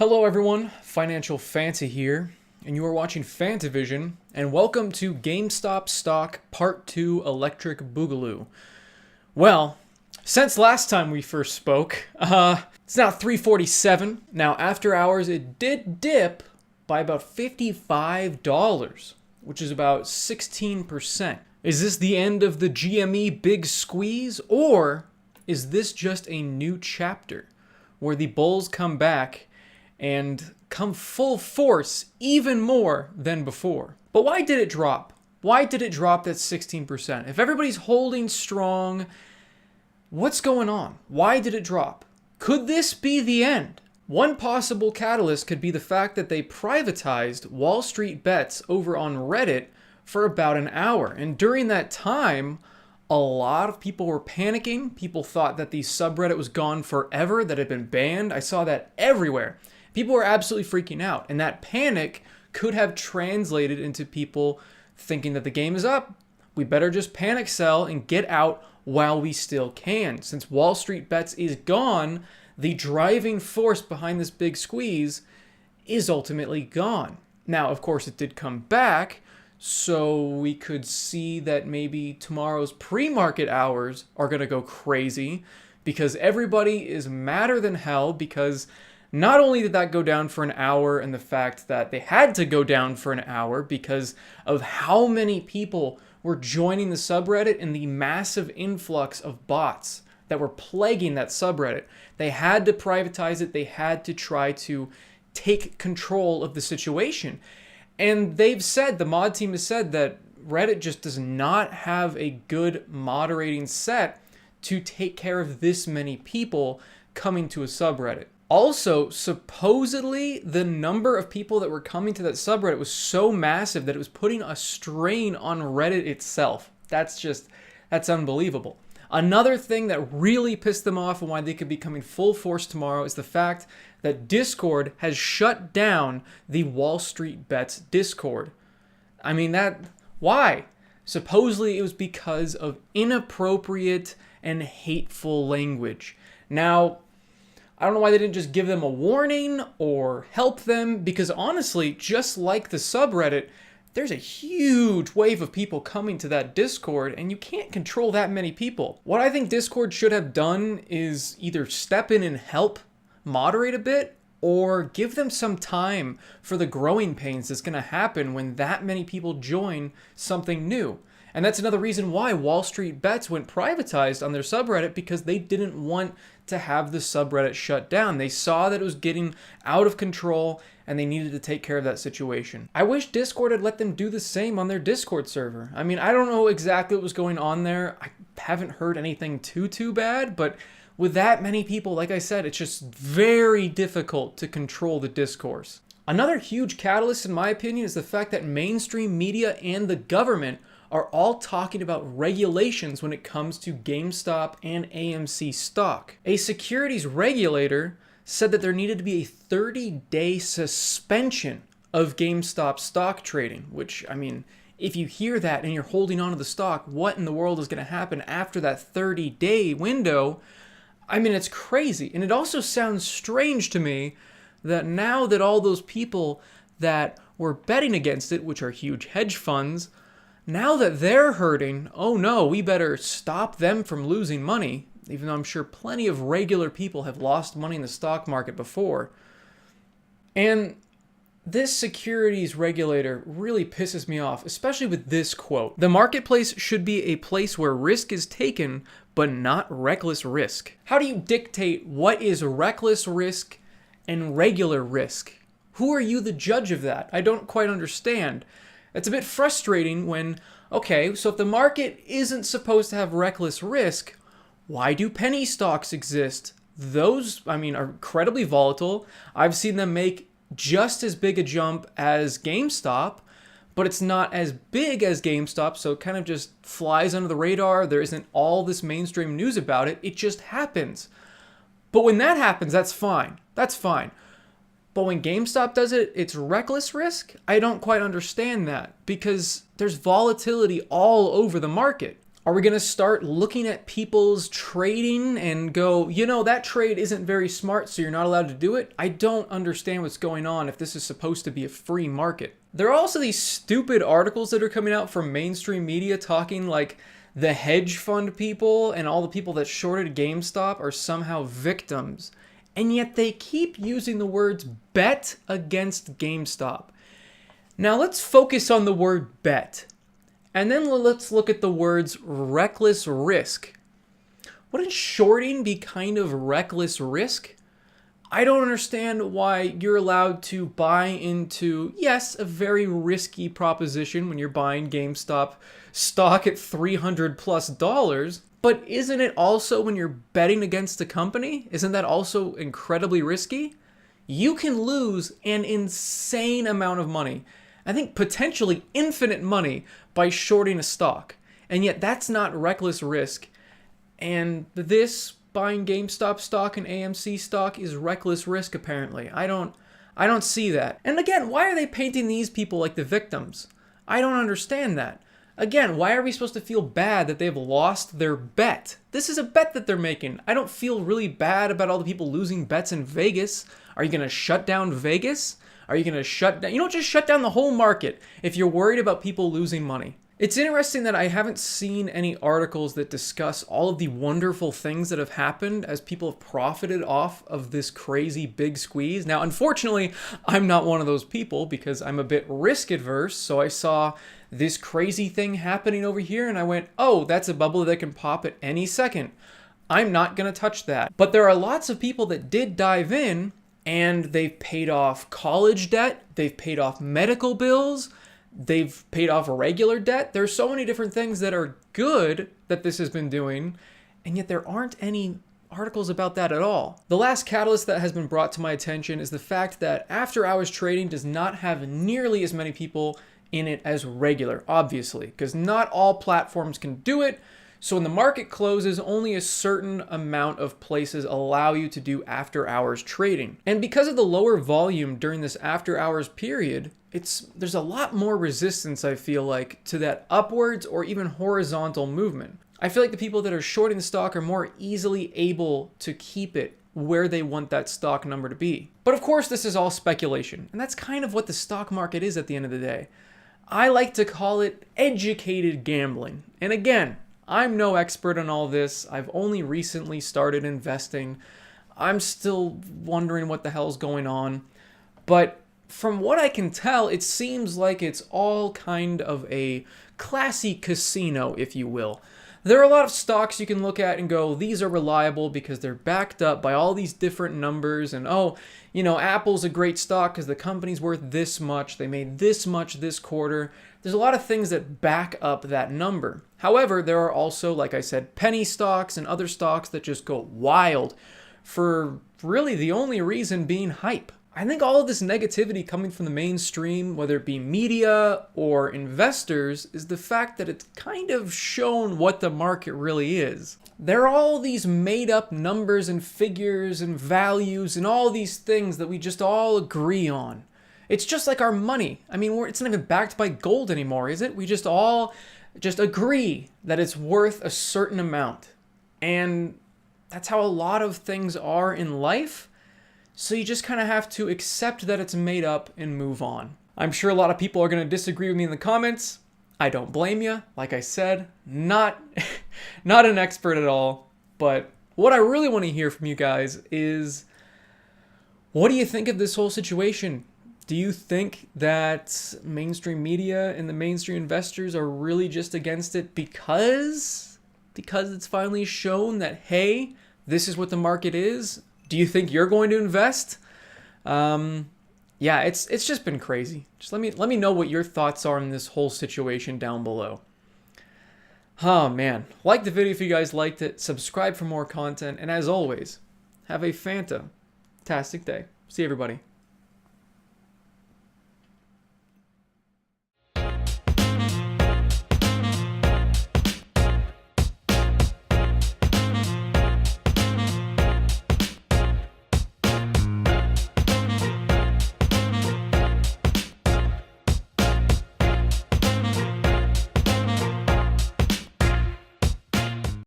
Hello everyone, Financial Fancy here, and you are watching FANTAVISION, and welcome to GameStop Stock Part 2 Electric Boogaloo. Well, since last time we first spoke, it's now 3:47. Now after hours it did dip by about $55, which is about 16%. Is this the end of the GME big squeeze, or is this just a new chapter where the bulls come back and come full force even more than before? But why did it drop? Why did it drop that 16%? If everybody's holding strong, what's going on? Why did it drop? Could this be the end? One possible catalyst could be the fact that they privatized WallStreetBets over on Reddit for about an hour. And during that time, a lot of people were panicking. People thought that the subreddit was gone forever, that it had been banned. I saw that everywhere. People were absolutely freaking out, and that panic could have translated into people thinking that the game is up. We better just panic sell and get out while we still can. Since WallStreetBets is gone, the driving force behind this big squeeze is ultimately gone. Now, of course, it did come back, so we could see that maybe tomorrow's pre-market hours are going to go crazy because everybody is madder than hell because not only did that go down for an hour and the fact that they had to go down for an hour because of how many people were joining the subreddit and the massive influx of bots that were plaguing that subreddit. They had to privatize it. They had to try to take control of the situation. And they've said, the mod team has said that Reddit just does not have a good moderating set to take care of this many people coming to a subreddit. Also, supposedly, the number of people that were coming to that subreddit was so massive that it was putting a strain on Reddit itself. That's unbelievable. Another thing that really pissed them off and why they could be coming full force tomorrow is the fact that Discord has shut down the WallStreetBets Discord. I mean, why? Supposedly, it was because of inappropriate and hateful language. Now, I don't know why they didn't just give them a warning or help them, because honestly, just like the subreddit, there's a huge wave of people coming to that Discord, and you can't control that many people. What I think Discord should have done is either step in and help moderate a bit, or give them some time for the growing pains that's going to happen when that many people join something new. And that's another reason why WallStreetBets went privatized on their subreddit, because they didn't want to have the subreddit shut down. They saw that it was getting out of control and they needed to take care of that situation. I wish Discord had let them do the same on their Discord server. I mean, I don't know exactly what was going on there. I haven't heard anything too bad, but with that many people, like I said, it's just very difficult to control the discourse. Another huge catalyst, in my opinion, is the fact that mainstream media and the government are all talking about regulations when it comes to GameStop and AMC stock. A securities regulator said that there needed to be a 30-day suspension of GameStop stock trading, which, I mean, if you hear that and you're holding on to the stock, what in the world is going to happen after that 30-day window? I mean, it's crazy. And it also sounds strange to me that now that all those people that were betting against it, which are huge hedge funds, now that they're hurting, oh no, we better stop them from losing money, even though I'm sure plenty of regular people have lost money in the stock market before. And this securities regulator really pisses me off, especially with this quote. The marketplace should be a place where risk is taken, but not reckless risk. How do you dictate what is reckless risk and regular risk? Who are you the judge of that? I don't quite understand. It's a bit frustrating when, okay, so if the market isn't supposed to have reckless risk, why do penny stocks exist? Those, I mean, are incredibly volatile. I've seen them make just as big a jump as GameStop, but it's not as big as GameStop, so it kind of just flies under the radar. There isn't all this mainstream news about it. It just happens. But when that happens, that's fine. That's fine. But when GameStop does it, it's reckless risk? I don't quite understand that, because there's volatility all over the market. Are we going to start looking at people's trading and go, you know, that trade isn't very smart, so you're not allowed to do it? I don't understand what's going on if this is supposed to be a free market. There are also these stupid articles that are coming out from mainstream media talking like the hedge fund people and all the people that shorted GameStop are somehow victims. And yet they keep using the words bet against GameStop. Now let's focus on the word bet. And then let's look at the words reckless risk. Wouldn't shorting be kind of reckless risk? I don't understand why you're allowed to buy into, yes, a very risky proposition when you're buying GameStop stock at $300+, but isn't it also when you're betting against a company? Isn't that also incredibly risky? You can lose an insane amount of money. I think potentially infinite money by shorting a stock. And yet that's not reckless risk. And this buying GameStop stock and AMC stock is reckless risk apparently. I don't see that. And again, why are they painting these people like the victims? I don't understand that. Again, why are we supposed to feel bad that they've lost their bet? This is a bet that they're making. I don't feel really bad about all the people losing bets in Vegas. Are you going to shut down Vegas? Are you going to shut down? You don't just shut down the whole market if you're worried about people losing money. It's interesting that I haven't seen any articles that discuss all of the wonderful things that have happened as people have profited off of this crazy big squeeze. Now, unfortunately, I'm not one of those people because I'm a bit risk adverse. So I saw this crazy thing happening over here and I went, oh, that's a bubble that can pop at any second. I'm not going to touch that. But there are lots of people that did dive in and they've paid off college debt. They've paid off medical bills. They've paid off regular debt. There's so many different things that are good that this has been doing, and yet there aren't any articles about that at all. The last catalyst that has been brought to my attention is the fact that after hours trading does not have nearly as many people in it as regular, obviously, because not all platforms can do it. So when the market closes, only a certain amount of places allow you to do after hours trading. And because of the lower volume during this after hours period, there's a lot more resistance, I feel like, to that upwards or even horizontal movement. I feel like the people that are shorting the stock are more easily able to keep it where they want that stock number to be. But of course, this is all speculation, and that's kind of what the stock market is at the end of the day. I like to call it educated gambling. And again, I'm no expert on all this. I've only recently started investing. I'm still wondering what the hell's going on. But from what I can tell, it seems like it's all kind of a classy casino, if you will. There are a lot of stocks you can look at and go, these are reliable because they're backed up by all these different numbers. And oh, you know, Apple's a great stock because the company's worth this much. They made this much this quarter. There's a lot of things that back up that number. However, there are also, like I said, penny stocks and other stocks that just go wild for really the only reason being hype. I think all of this negativity coming from the mainstream, whether it be media or investors, is the fact that it's kind of shown what the market really is. There are all these made up numbers and figures and values and all these things that we just all agree on. It's just like our money. I mean, it's not even backed by gold anymore, is it? We just all agree that it's worth a certain amount. And that's how a lot of things are in life. So you just kind of have to accept that it's made up and move on. I'm sure a lot of people are going to disagree with me in the comments. I don't blame you. Like I said, not an expert at all. But what I really want to hear from you guys is, what do you think of this whole situation? Do you think that mainstream media and the mainstream investors are really just against it because it's finally shown that, hey, this is what the market is? Do you think you're going to invest? Yeah, it's just been crazy. Just let me know what your thoughts are on this whole situation down below. Oh man, like the video if you guys liked it, subscribe for more content, and as always, have a fantastic day. See everybody.